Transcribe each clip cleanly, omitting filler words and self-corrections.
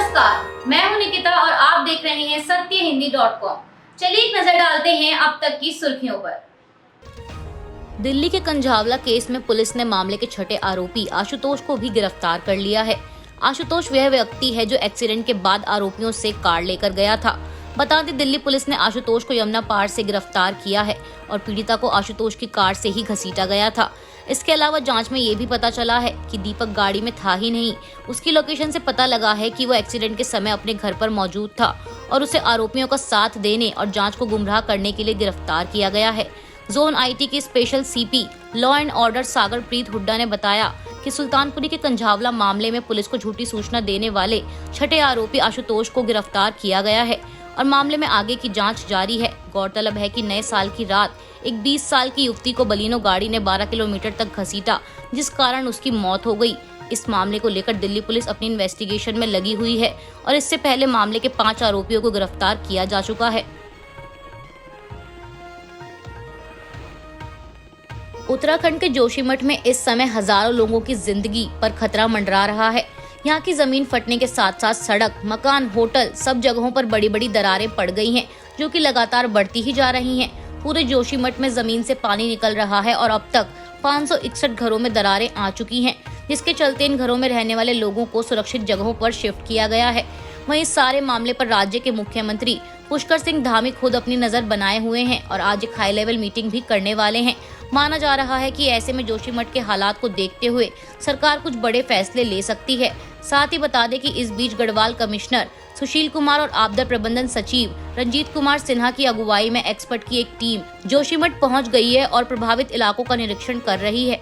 नमस्कार, मैं हूं निकिता और आप देख रहे हैं सत्यहिंदी.com। चलिए एक नजर डालते हैं अब तक की सुर्खियों पर। दिल्ली के कंझावला केस में पुलिस ने मामले के छठे आरोपी आशुतोष को भी गिरफ्तार कर लिया है। आशुतोष वह व्यक्ति है जो एक्सीडेंट के बाद आरोपियों से कार लेकर गया था। बता दें, दिल्ली पुलिस ने आशुतोष को यमुना पार से गिरफ्तार किया है और पीड़िता को आशुतोष की कार से ही घसीटा गया था। इसके अलावा जांच में ये भी पता चला है कि दीपक गाड़ी में था ही नहीं। उसकी लोकेशन से पता लगा है कि वो एक्सीडेंट के समय अपने घर पर मौजूद था और उसे आरोपियों का साथ देने और जांच को गुमराह करने के लिए गिरफ्तार किया गया है। जोन आईटी के special CP law and order Sagar Preet Hooda ने बताया कि सुल्तानपुरी के कंझावला मामले में पुलिस को झूठी सूचना देने वाले छठे आरोपी आशुतोष को गिरफ्तार किया गया है और मामले में आगे की जांच जारी है। गौरतलब है कि नए साल की रात एक 20 साल की युवती को बलिनो गाड़ी ने 12 किलोमीटर तक घसीटा, जिस कारण उसकी मौत हो गई। इस मामले को लेकर दिल्ली पुलिस अपनी इन्वेस्टिगेशन में लगी हुई है और इससे पहले मामले के 5 आरोपियों को गिरफ्तार किया जा चुका है। उत्तराखंड के जोशीमठ में इस समय हजारों लोगों की जिंदगी पर खतरा मंडरा रहा है। यहाँ की जमीन फटने के साथ साथ सड़क, मकान, होटल सब जगहों पर बड़ी बड़ी दरारें पड़ गई हैं, जो कि लगातार बढ़ती ही जा रही हैं। पूरे जोशीमठ में जमीन से पानी निकल रहा है और अब तक 561 घरों में दरारें आ चुकी हैं, जिसके चलते इन घरों में रहने वाले लोगों को सुरक्षित जगहों पर शिफ्ट किया गया है। वहीं इस सारे मामले पर राज्य के मुख्यमंत्री पुष्कर सिंह धामी खुद अपनी नजर बनाए हुए हैं और आज एक हाई लेवल मीटिंग भी करने वाले हैं। माना जा रहा है कि ऐसे में जोशीमठ के हालात को देखते हुए सरकार कुछ बड़े फैसले ले सकती है। साथ ही बता दें कि इस बीच गढ़वाल कमिश्नर सुशील कुमार और आपदा प्रबंधन सचिव रंजीत कुमार सिन्हा की अगुवाई में एक्सपर्ट की एक टीम जोशीमठ पहुंच गई है और प्रभावित इलाकों का निरीक्षण कर रही है।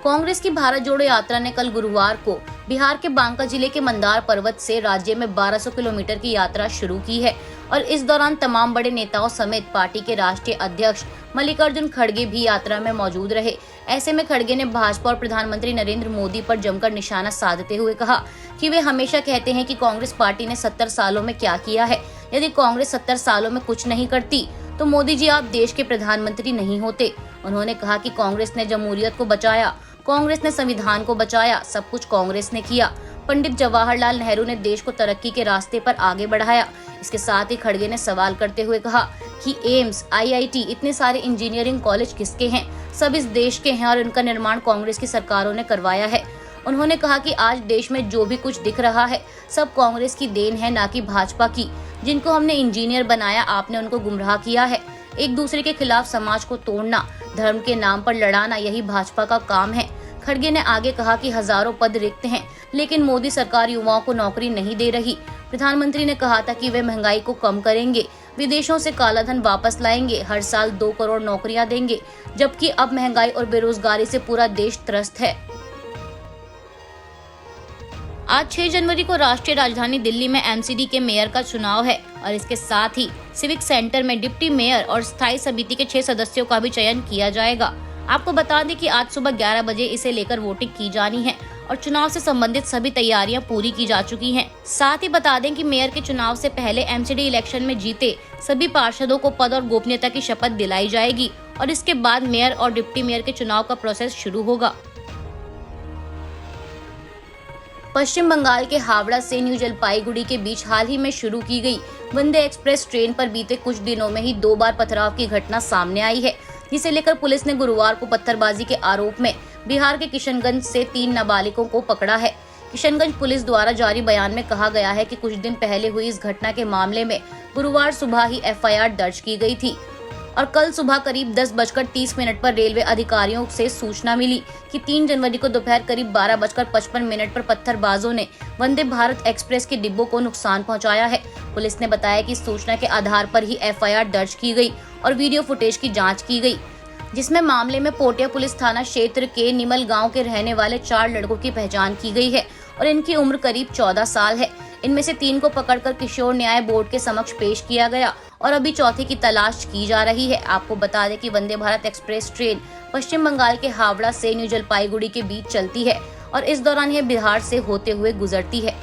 कांग्रेस की भारत जोड़ो यात्रा ने कल गुरुवार को बिहार के बांका जिले के मंदार पर्वत से राज्य में 1200 किलोमीटर की यात्रा शुरू की है और इस दौरान तमाम बड़े नेताओं समेत पार्टी के राष्ट्रीय अध्यक्ष मल्लिकार्जुन खड़गे भी यात्रा में मौजूद रहे। ऐसे में खड़गे ने भाजपा और प्रधानमंत्री नरेंद्र मोदी पर जमकर निशाना साधते हुए कहा कि वे हमेशा कहते हैं कि कांग्रेस पार्टी ने 70 सालों में क्या किया है। यदि कांग्रेस 70 सालों में कुछ नहीं करती तो मोदी जी आप देश के प्रधानमंत्री नहीं होते। उन्होंने कहा कि कांग्रेस ने जमहूरियत को बचाया, कांग्रेस ने संविधान को बचाया, सब कुछ कांग्रेस ने किया। पंडित जवाहरलाल नेहरू ने देश को तरक्की के रास्ते पर आगे बढ़ाया। इसके साथ ही खड़गे ने सवाल करते हुए कहा कि एम्स, आईआईटी, इतने सारे इंजीनियरिंग कॉलेज किसके हैं? सब इस देश के हैं और इनका निर्माण कांग्रेस की सरकारों ने करवाया है। उन्होंने कहा कि आज देश में जो भी कुछ दिख रहा है सब कांग्रेस की देन है, ना कि भाजपा की। जिनको हमने इंजीनियर बनाया, आपने उनको गुमराह किया है। एक दूसरे के खिलाफ समाज को तोड़ना, धर्म के नाम पर लड़ाना, यही भाजपा का काम है। खड़गे ने आगे कहा कि हजारों पद रिक्त हैं, लेकिन मोदी सरकार युवाओं को नौकरी नहीं दे रही। प्रधानमंत्री ने कहा था कि वे महंगाई को कम करेंगे, विदेशों से कालाधन वापस लाएंगे, हर साल 2 करोड़ नौकरियां देंगे, जबकि अब महंगाई और बेरोजगारी से पूरा देश त्रस्त है। आज 6 जनवरी को राष्ट्रीय राजधानी दिल्ली में एमसीडी के मेयर का चुनाव है और इसके साथ ही सिविक सेंटर में डिप्टी मेयर और स्थायी समिति के 6 सदस्यों का भी चयन किया जाएगा। आपको बता दें कि आज सुबह 11 बजे इसे लेकर वोटिंग की जानी है और चुनाव से संबंधित सभी तैयारियां पूरी की जा चुकी हैं। साथ ही बता दें कि मेयर के चुनाव से पहले एमसीडी इलेक्शन में जीते सभी पार्षदों को पद और गोपनीयता की शपथ दिलाई जाएगी और इसके बाद मेयर और डिप्टी मेयर के चुनाव का प्रोसेस शुरू होगा। पश्चिम बंगाल के हावड़ा से न्यू जलपाईगुड़ी के बीच हाल ही में शुरू की गई वंदे एक्सप्रेस ट्रेन पर बीते कुछ दिनों में ही 2 बार पथराव की घटना सामने आई है, जिसे लेकर पुलिस ने गुरुवार को पत्थरबाजी के आरोप में बिहार के किशनगंज से 3 नाबालिगों को पकड़ा है। किशनगंज पुलिस द्वारा जारी बयान में कहा गया है कि कुछ दिन पहले हुई इस घटना के मामले में गुरुवार सुबह ही एफआईआर दर्ज की गई थी और कल सुबह करीब 10:30 पर रेलवे अधिकारियों से सूचना मिली कि 3 जनवरी को दोपहर करीब 12:55 पर पत्थरबाजों ने वंदे भारत एक्सप्रेस के डिब्बों को नुकसान पहुंचाया है। पुलिस ने बताया कि सूचना के आधार पर ही एफआईआर दर्ज की गई और वीडियो फुटेज की जांच की गई, जिसमें मामले में पोटिया पुलिस थाना क्षेत्र के निमल गाँव के रहने वाले 4 लड़कों की पहचान की गई है और इनकी उम्र करीब 14 साल है। इनमें से 3 को पकड़कर किशोर न्याय बोर्ड के समक्ष पेश किया गया और अभी चौथे की तलाश की जा रही है। आपको बता दें कि वंदे भारत एक्सप्रेस ट्रेन पश्चिम बंगाल के हावड़ा से न्यू जलपाईगुड़ी के बीच चलती है और इस दौरान यह बिहार से होते हुए गुजरती है।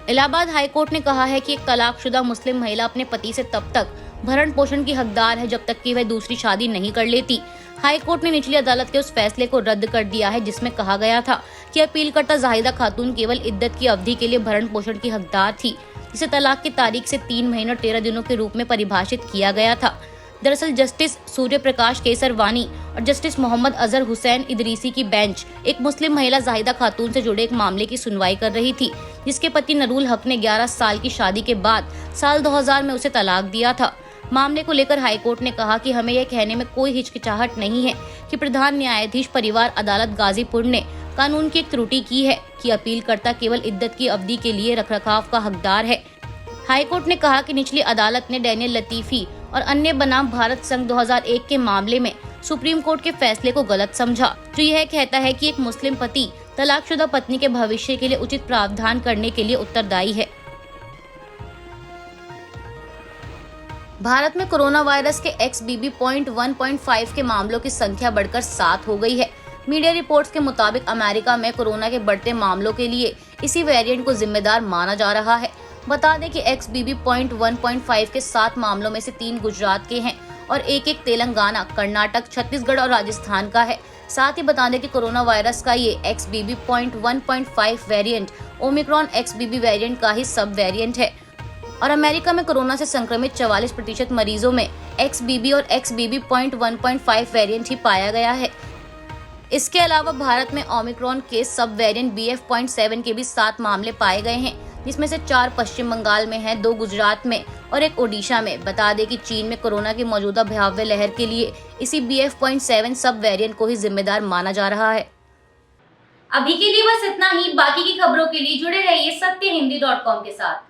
इलाहाबाद हाईकोर्ट ने कहा है कि एक तलाकशुदा मुस्लिम महिला अपने पति से तब तक भरण पोषण की हकदार है जब तक कि वह दूसरी शादी नहीं कर लेती। हाई कोर्ट ने निचली अदालत के उस फैसले को रद्द कर दिया है जिसमें कहा गया था कि अपीलकर्ता जाहिदा खातून केवल इद्दत की अवधि के लिए भरण पोषण की हकदार थी, जिसे तलाक की तारीख से 3 महीने और 13 दिनों के रूप में परिभाषित किया गया था। दरअसल जस्टिस सूर्य प्रकाश केसरवानी और जस्टिस मोहम्मद अजहर हुसैन इदरीसी की बेंच एक मुस्लिम महिला जाहिदा खातून से जुड़े एक मामले की सुनवाई कर रही थी, जिसके पति नरूल हक ने 11 साल की शादी के बाद साल 2000 में उसे तलाक दिया था। मामले को लेकर हाईकोर्ट ने कहा कि हमें यह कहने में कोई हिचकिचाहट नहीं है कि प्रधान न्यायाधीश परिवार अदालत गाजीपुर ने कानून की एक त्रुटि की है कि अपीलकर्ता केवल इद्दत की अवधि के लिए रखरखाव का हकदार है। हाईकोर्ट ने कहा कि निचली अदालत ने डैनियल लतीफी और अन्य बनाम भारत संघ 2001 के मामले में सुप्रीम कोर्ट के फैसले को गलत समझा, जो यह कहता है कि एक मुस्लिम पति तलाकशुदा पत्नी के भविष्य के लिए उचित प्रावधान करने के लिए उत्तरदायी है। भारत में कोरोना वायरस के XBB.1.5 के मामलों की संख्या बढ़कर 7 हो गई है। मीडिया रिपोर्ट्स के मुताबिक अमेरिका में कोरोना के बढ़ते मामलों के लिए इसी वेरिएंट को जिम्मेदार माना जा रहा है। बता दें कि XBB.1.5 के 7 मामलों में से 3 गुजरात के हैं और एक तेलंगाना, कर्नाटक, छत्तीसगढ़ और राजस्थान का है। साथ ही बता दें कि कोरोना वायरस का ये XBB.1.5 variant Omicron XBB variant का ही सब वेरिएंट है और अमेरिका में कोरोना से संक्रमित 44% मरीजों में XBB और XBB.1.5 वेरिएंट ही पाया गया है। इसके अलावा भारत में ओमिक्रॉन के सब वेरिएंट BF.7 के भी 7 मामले पाए गए हैं, जिसमें से 4 पश्चिम बंगाल में हैं, 2 गुजरात में और 1 ओडिशा में। बता दें कि चीन में कोरोना की मौजूदा भयावह लहर के लिए इसी BF.7 सब वेरिएंट को ही जिम्मेदार माना जा रहा है। अभी के लिए बस इतना ही। बाकी की खबरों के लिए जुड़े रहिए सत्यहिंदी.com के साथ।